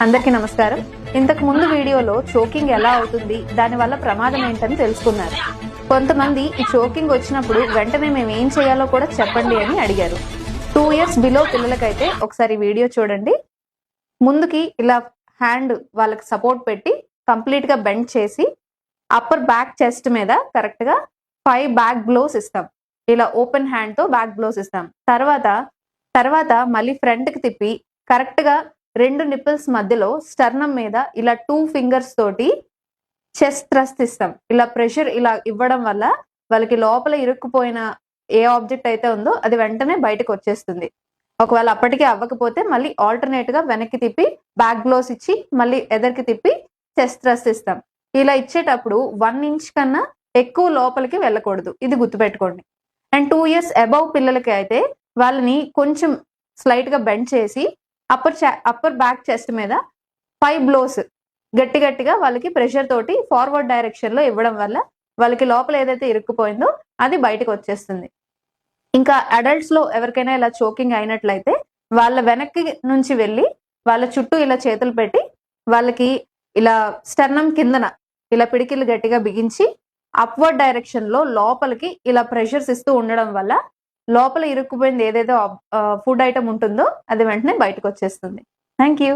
అందరికీ నమస్కారం. ఇంతకు ముందు వీడియోలో చోకింగ్ ఎలా అవుతుంది, దానివల్ల ప్రమాదం ఏంటని తెలుసుకున్నారు. కొంతమంది ఈ చోకింగ్ వచ్చినప్పుడు వెంటనే మేము ఏం చేయాలో కూడా చెప్పండి అని అడిగారు. 2 years బిలో పిల్లలకైతే ఒకసారి వీడియో చూడండి. ముందుకి ఇలా హ్యాండ్ వాళ్ళకి సపోర్ట్ పెట్టి కంప్లీట్ గా బెండ్ చేసి అప్పర్ బ్యాక్ చెస్ట్ మీద కరెక్ట్ గా 5 బ్యాక్ బ్లోస్ ఇస్తాం. ఇలా ఓపెన్ హ్యాండ్ తో బ్యాక్ బ్లోస్ ఇస్తాం. తర్వాత మళ్ళీ ఫ్రంట్ కి తిప్పి కరెక్ట్ గా 2 నిప్పుల్స్ మధ్యలో స్టర్నం మీద ఇలా 2 fingers తోటి చెస్ట్ థ్రస్ట్ ఇస్తాం. ఇలా ప్రెషర్ ఇలా ఇవ్వడం వల్ల వాళ్ళకి లోపల ఇరుక్కుపోయిన ఏ ఆబ్జెక్ట్ అయితే ఉందో అది వెంటనే బయటకు వచ్చేస్తుంది. ఒకవేళ అప్పటికే అవ్వకపోతే మళ్ళీ ఆల్టర్నేట్ గా వెనక్కి తిప్పి బ్యాక్ బ్లోస్ ఇచ్చి మళ్ళీ ఎదరికి తిప్పి చెస్ట్ థ్రస్ట్ ఇస్తాం. ఇలా ఇచ్చేటప్పుడు 1 inch కన్నా ఎక్కువ లోపలికి వెళ్ళకూడదు. ఇది గుర్తుపెట్టుకోండి. అండ్ 2 years అబౌవ్ పిల్లలకి అయితే వాళ్ళని కొంచెం స్లైట్ గా బెండ్ చేసి అప్పర్ బ్యాక్ చెస్ట్ మీద 5 బ్లోస్ గట్టిగా వాళ్ళకి ప్రెషర్ తోటి ఫార్వర్డ్ డైరెక్షన్ లో ఇవ్వడం వల్ల వాళ్ళకి లోపల ఏదైతే ఇరుక్కుపోయిందో అది బయటకు వచ్చేస్తుంది. ఇంకా అడల్ట్స్ లో ఎవరికైనా ఇలా చోకింగ్ అయినట్లయితే వాళ్ళ వెనక్కి నుంచి వెళ్ళి వాళ్ళ చుట్టూ ఇలా చేతులు పెట్టి వాళ్ళకి ఇలా స్టర్నం కిందన ఇలా పిడికిలు గట్టిగా బిగించి అప్వర్డ్ డైరెక్షన్ లో లోపలికి ఇలా ప్రెషర్స్ ఇస్తూ ఉండడం వల్ల లోపల ఇరుక్కుపోయింది ఏదైతే ఫుడ్ ఐటమ్ ఉంటుందో అది వెంటనే బయటకు వచ్చేస్తుంది. Thank you.